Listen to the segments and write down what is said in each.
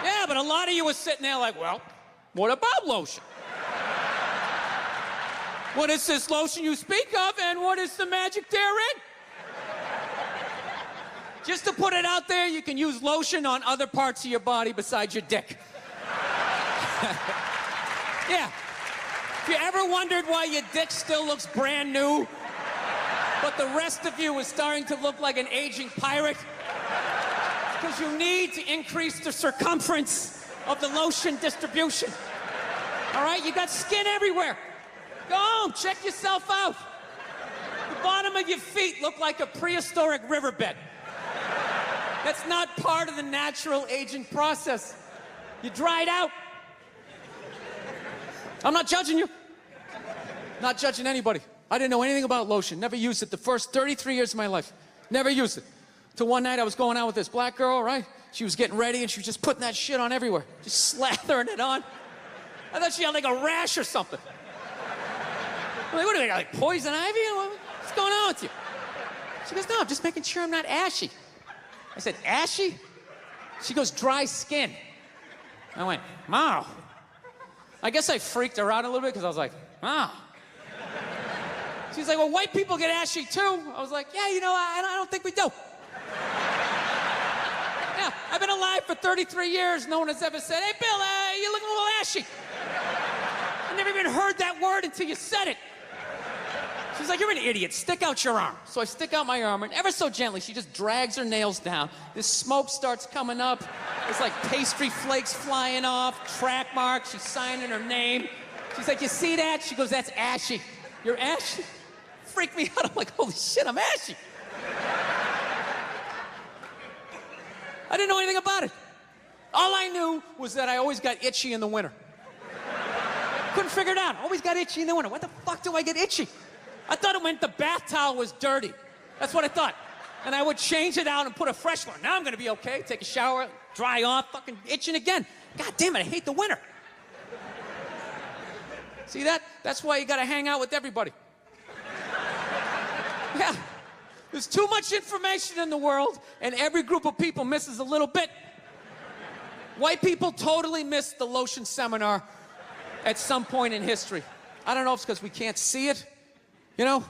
Yeah, but a lot of you were sitting there like, well, what about lotion? What is this lotion you speak of, and what is the magic therein? Just to put it out there, you can use lotion on other parts of your body besides your dick. Yeah. If you ever wondered why your dick still looks brand new, but the rest of you is starting to look like an aging pirate, because you need to increase the circumference of the lotion distribution. All right? You got skin everywhere. Go home, check yourself out. The bottom of your feet look like a prehistoric riverbed. That's not part of the natural aging process. You dried out. I'm not judging you. Not judging anybody. I didn't know anything about lotion. Never used it the first 33 years of my life. Never used it. Till one night I was going out with this black girl, right? She was getting ready and she was just putting that shit on everywhere. Just slathering it on. I thought she had like a rash or something. I'm like, what do they got, like poison ivy? What's going on with you? She goes, no, I'm just making sure I'm not ashy. I said, ashy? She goes, dry skin. I went, wow. I guess I freaked her out a little bit because I was like, wow. She's like, well, white people get ashy too. I was like, yeah, you know, I don't think we do. Yeah, I've been alive for 33 years. No one has ever said, hey, Bill, you're looking a little ashy. I never even heard that word until you said it. She's like, you're an idiot. Stick out your arm. So I stick out my arm, and ever so gently, she just drags her nails down. This smoke starts coming up. There's like pastry flakes flying off, track marks. She's signing her name. She's like, you see that? She goes, that's ashy. You're ashy? Freak me out. I'm like, holy shit, I'm ashy. I didn't know anything about it. All I knew was that I always got itchy in the winter. Couldn't figure it out. Always got itchy in the winter. What the fuck do I get itchy? I thought it meant the bath towel was dirty. That's what I thought. And I would change it out and put a fresh one. Now I'm gonna be okay. Take a shower, dry off, fucking itching again. God damn it, I hate the winter. See that? That's why you gotta hang out with everybody. Yeah. There's too much information in the world, and every group of people misses a little bit. White people totally missed the lotion seminar at some point in history. I don't know if it's because we can't see it. You know,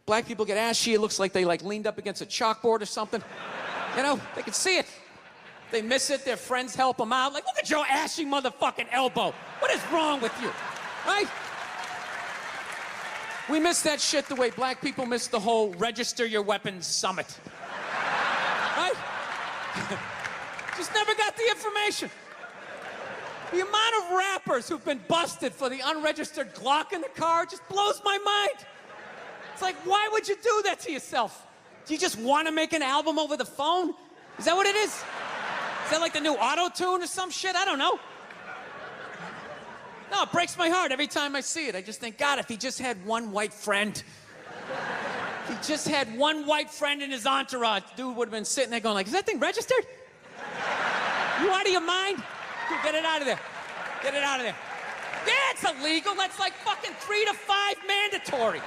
black people get ashy. It looks like they leaned up against a chalkboard or something. You know, they can see it. They miss it. Their friends help them out. Like, look at your ashy motherfucking elbow. What is wrong with you? Right? We miss that shit the way black people miss the whole register your weapons summit. Right? Just never got the information. The amount of rappers who've been busted for the unregistered Glock in the car just blows my mind. It's like, why would you do that to yourself? Do you just want to make an album over the phone? Is that what it is? Is that like the new auto-tune or some shit? I don't know. No, it breaks my heart every time I see it. I just think, God, if he just had one white friend. If he just had one white friend in his entourage, dude would have been sitting there going like, is that thing registered? You out of your mind? Dude, get it out of there. Get it out of there. Yeah, it's illegal. That's like fucking 3 to 5 mandatory.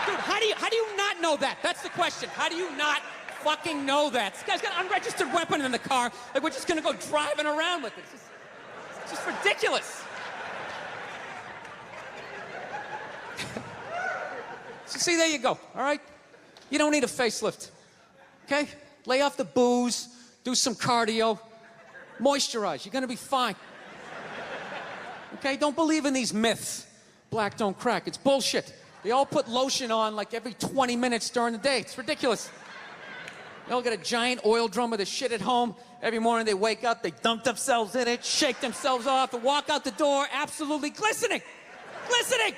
Dude, how do you not know that? That's the question. How do you not fucking know that? This guy's got an unregistered weapon in the car. Like, we're just gonna go driving around with it. It's just ridiculous. So see, there you go, all right? You don't need a facelift, okay? Lay off the booze, do some cardio, moisturize. You're gonna be fine. Okay, don't believe in these myths. Black don't crack, it's bullshit. They all put lotion on like every 20 minutes during the day. It's ridiculous. They all got a giant oil drum of this shit at home. Every morning they wake up, they dunk themselves in it, shake themselves off, and walk out the door absolutely glistening. Glistening!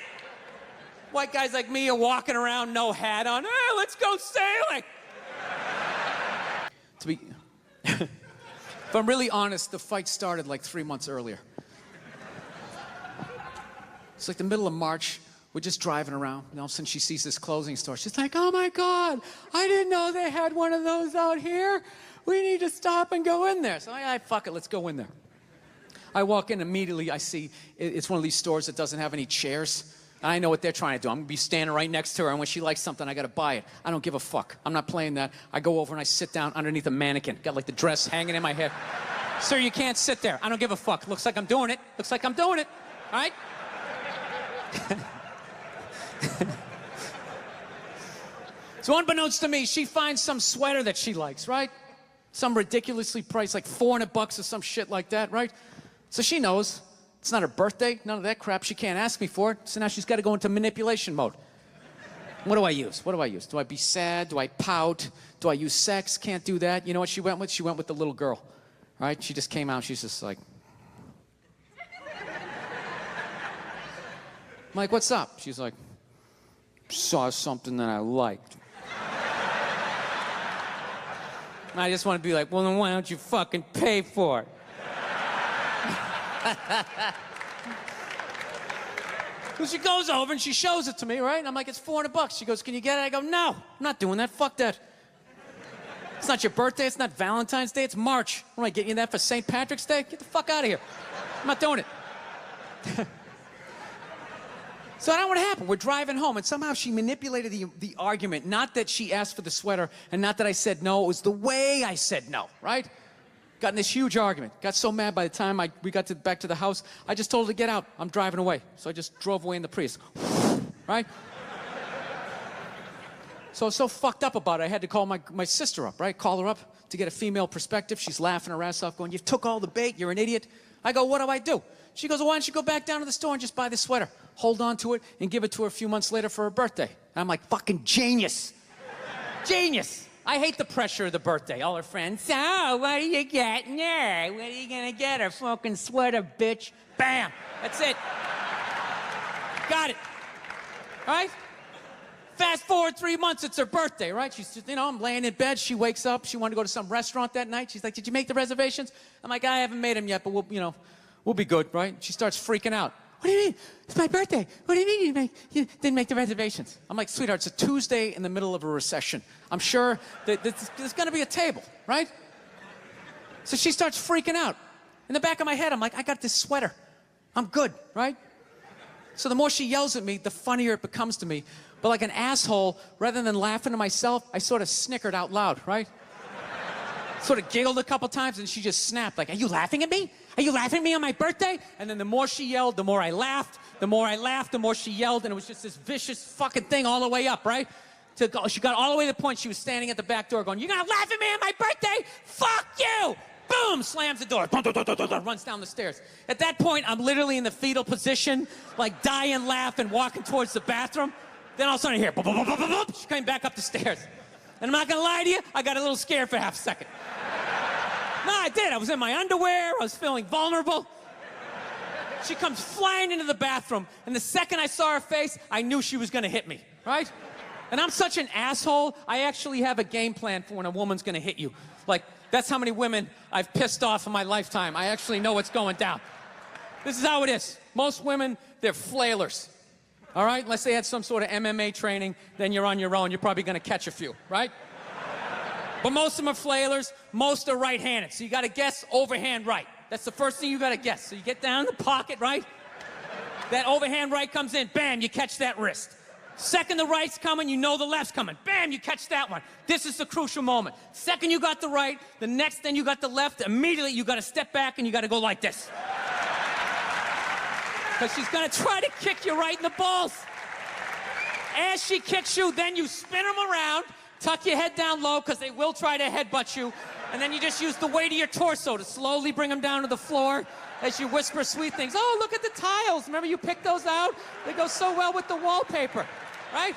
White guys like me are walking around, no hat on. Hey, let's go sailing! To be... If I'm really honest, the fight started like 3 months earlier. It's like the middle of March. We're just driving around, and all of a sudden she sees this clothing store. She's like, oh my God, I didn't know they had one of those out here. We need to stop and go in there. So I fuck it, let's go in there. I walk in immediately, I see it's one of these stores that doesn't have any chairs. I know what they're trying to do. I'm gonna be standing right next to her, and when she likes something, I gotta buy it. I don't give a fuck. I'm not playing that. I go over and I sit down underneath a mannequin. Got like the dress hanging in my head. Sir, you can't sit there. I don't give a fuck. Looks like I'm doing it. Looks like I'm doing it. All right? So unbeknownst to me, she finds some sweater that she likes, right? Some ridiculously priced, like $400 or some shit like that, right? So she knows it's not her birthday, none of that crap. She can't ask me for it. So now she's got to go into manipulation mode. What do I use? What do I use? Do I be sad? Do I pout? Do I use sex? Can't do that. You know what she went with? She went with the little girl, right? She just came out. She's just like, I'm like, what's up? She's like, saw something that I liked. And I just want to be like, well, then why don't you fucking pay for it? So she goes over and she shows it to me, right? And I'm like, it's $400. She goes, can you get it? I go, no, I'm not doing that. Fuck that. It's not your birthday. It's not Valentine's Day. It's March. What am I getting you that for St. Patrick's Day? Get the fuck out of here. I'm not doing it. So I don't know what happened. We're driving home, and somehow she manipulated the argument. Not that she asked for the sweater, and not that I said no. It was the way I said no, right? Got in this huge argument. Got so mad by the time we got back to the house, I just told her to get out. I'm driving away. So I just drove away in the Prius, right? So I was so fucked up about it, I had to call my sister up, right? Call her up to get a female perspective. She's laughing her ass off, going, you took all the bait. You're an idiot. I go, what do I do? She goes, well, why don't you go back down to the store and just buy the sweater? Hold on to it and give it to her a few months later for her birthday. And I'm like, fucking genius. Genius. I hate the pressure of the birthday. All her friends, so what are you getting her? What are you gonna get her? Fucking sweater, bitch. Bam. That's it. Got it. All right? Fast forward 3 months, it's her birthday, right? She's just, I'm laying in bed. She wakes up. She wanted to go to some restaurant that night. She's like, did you make the reservations? I'm like, I haven't made them yet, but we'll be good, right? She starts freaking out. What do you mean? It's my birthday. What do you mean you didn't make the reservations? I'm like, sweetheart, it's a Tuesday in the middle of a recession. I'm sure that there's going to be a table, right? So she starts freaking out. In the back of my head, I'm like, I got this sweater. I'm good, right? So the more she yells at me, the funnier it becomes to me. But like an asshole, rather than laughing to myself, I sort of snickered out loud, right? Sort of giggled a couple times, and she just snapped, like, are you laughing at me? Are you laughing at me on my birthday? And then the more she yelled, the more I laughed. The more I laughed, the more she yelled, and it was just this vicious fucking thing all the way up, right? She got all the way to the point she was standing at the back door going, you're gonna laugh at me on my birthday? Fuck you! Boom! Slams the door. Runs down the stairs. At that point, I'm literally in the fetal position, like dying laughing, walking towards the bathroom. Then all of a sudden I hear, she came back up the stairs. And I'm not gonna lie to you, I got a little scared for half a second. No, I did. I was in my underwear. I was feeling vulnerable. She comes flying into the bathroom, and the second I saw her face, I knew she was gonna hit me, right? And I'm such an asshole, I actually have a game plan for when a woman's gonna hit you. Like, that's how many women I've pissed off in my lifetime. I actually know what's going down. This is how it is. Most women, they're flailers. All right? Unless they had some sort of MMA training, then you're on your own. You're probably gonna catch a few, right? But most of them are flailers. Most are right-handed. So you gotta guess overhand right. That's the first thing you gotta guess. So you get down in the pocket, right? That overhand right comes in. Bam, you catch that wrist. Second the right's coming, you know the left's coming. Bam, you catch that one. This is the crucial moment. Second you got the right, the next then you got the left. Immediately you gotta step back and you gotta go like this. Because she's gonna try to kick you right in the balls. As she kicks you, then you spin them around, tuck your head down low, because they will try to headbutt you, and then you just use the weight of your torso to slowly bring them down to the floor as you whisper sweet things. Oh, look at the tiles. Remember you picked those out? They go so well with the wallpaper, right?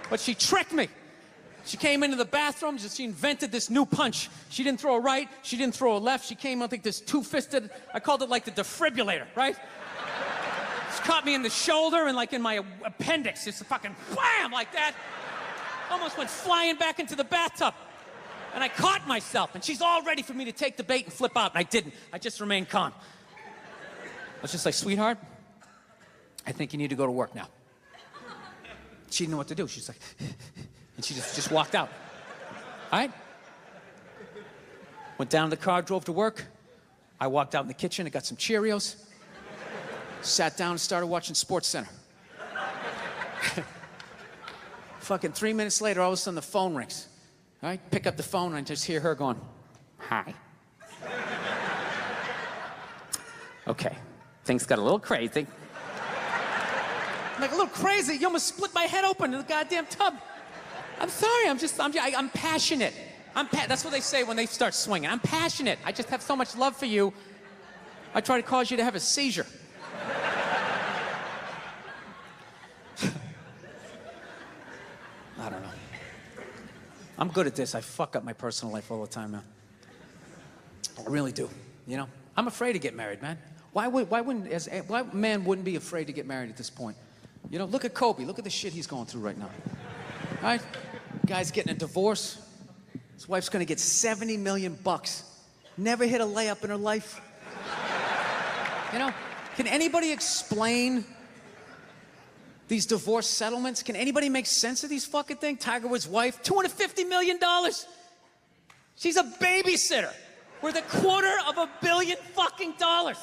But she tricked me. She came into the bathroom, she invented this new punch. She didn't throw a right, she didn't throw a left. She came out like this two-fisted, I called it like the defibrillator, right? She caught me in the shoulder and like in my appendix. It's a fucking wham like that. Almost went flying back into the bathtub. And I caught myself, and she's all ready for me to take the bait and flip out, and I didn't. I just remained calm. I was just like, sweetheart, I think you need to go to work now. She didn't know what to do. She's like, and she just walked out. All right? Went down to the car, drove to work. I walked out in the kitchen and got some Cheerios. Sat down and started watching SportsCenter. Fucking 3 minutes later, all of a sudden the phone rings. All right? Pick up the phone and I just hear her going, hi. Okay, things got a little crazy. I'm like, a little crazy? You almost split my head open in the goddamn tub. I'm sorry, I'm passionate. That's what they say when they start swinging. I'm passionate. I just have so much love for you. I try to cause you to have a seizure. I don't know. I'm good at this. I fuck up my personal life all the time, man. I really do. You know, I'm afraid to get married, man. Why man wouldn't be afraid to get married at this point? You know, look at Kobe. Look at the shit he's going through right now. All right? Guy's getting a divorce. His wife's gonna get $70 million. Never hit a layup in her life. You know, can anybody explain these divorce settlements? Can anybody make sense of these fucking things? Tiger Woods' wife, $250 million. She's a babysitter worth $250 million fucking dollars.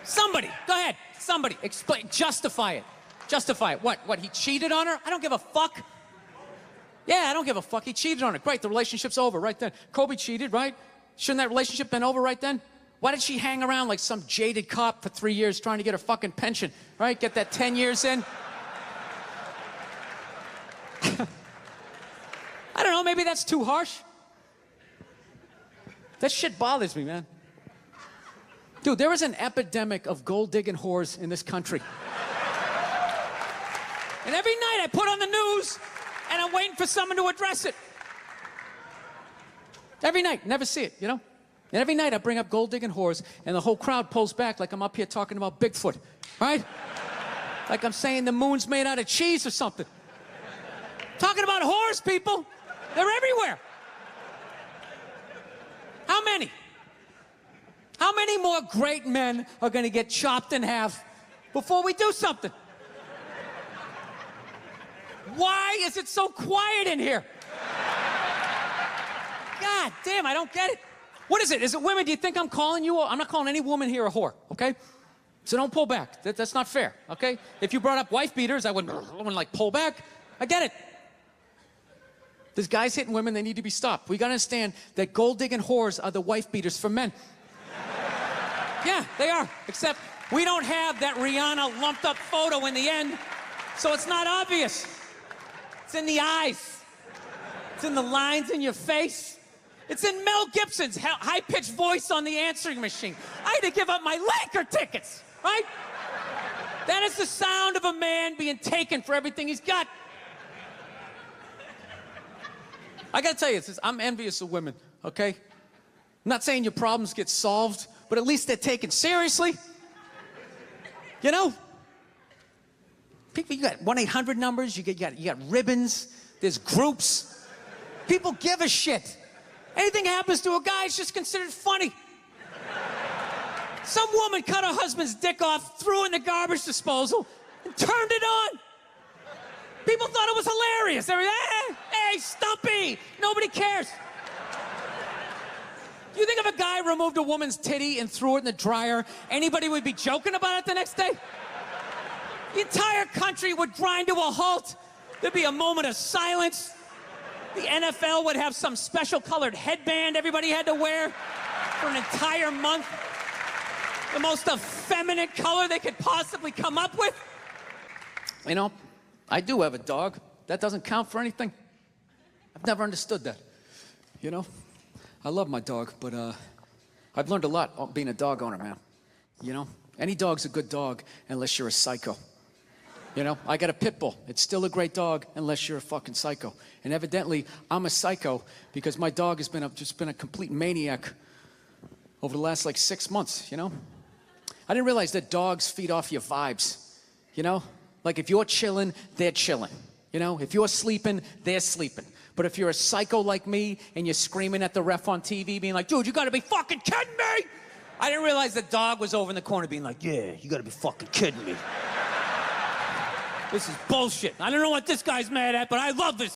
Somebody, go ahead. Somebody, explain, justify it. Justify it. What, he cheated on her? I don't give a fuck. Yeah, I don't give a fuck. He cheated on her. Great, the relationship's over right then. Kobe cheated, right? Shouldn't that relationship been over right then? Why did she hang around like some jaded cop for 3 years trying to get her fucking pension, right? Get that 10 years in? I don't know, maybe that's too harsh. That shit bothers me, man. Dude, there is an epidemic of gold-digging whores in this country. And every night I put on the news, and I'm waiting for someone to address it. Every night, never see it, you know? And every night I bring up gold-digging whores, and the whole crowd pulls back like I'm up here talking about Bigfoot, right? Like I'm saying the moon's made out of cheese or something. Talking about whores, people. They're everywhere. How many? How many more great men are going to get chopped in half before we do something? Why is it so quiet in here? God damn, I don't get it. What is it? Is it women? Do you think I'm calling you? I'm not calling any woman here a whore, okay? So don't pull back. That's not fair, okay? If you brought up wife beaters, I wouldn't like pull back. I get it. There's guys hitting women, they need to be stopped. We gotta understand that gold-digging whores are the wife beaters for men. Yeah, they are. Except we don't have that Rihanna lumped up photo in the end, so it's not obvious. It's in the eyes. It's in the lines in your face. It's in Mel Gibson's high-pitched voice on the answering machine. I had to give up my Laker tickets, right? That is the sound of a man being taken for everything he's got. I gotta tell you, I'm envious of women, okay? I'm not saying your problems get solved, but at least they're taken seriously. You know? People, you got 1-800 numbers, you got ribbons, there's groups. People give a shit. Anything happens to a guy, it's just considered funny. Some woman cut her husband's dick off, threw it in the garbage disposal, and turned it on. People thought it was hilarious. They were, hey, Stumpy, nobody cares. You think if a guy removed a woman's titty and threw it in the dryer, anybody would be joking about it the next day? The entire country would grind to a halt. There'd be a moment of silence. The NFL would have some special colored headband everybody had to wear for an entire month. The most effeminate color they could possibly come up with. You know, I do have a dog. That doesn't count for anything. I've never understood that. You know? I love my dog, but I've learned a lot being a dog owner, man. You know? Any dog's a good dog unless you're a psycho. You know? I got a Pitbull. It's still a great dog unless you're a fucking psycho. And evidently, I'm a psycho because my dog has just been a complete maniac over the last, like, 6 months, you know? I didn't realize that dogs feed off your vibes, you know? Like, if you're chilling, they're chilling. You know? If you're sleeping, they're sleeping. But if you're a psycho like me and you're screaming at the ref on TV being like, dude, you gotta be fucking kidding me! I didn't realize the dog was over in the corner being like, yeah, you gotta be fucking kidding me. This is bullshit. I don't know what this guy's mad at, but I love this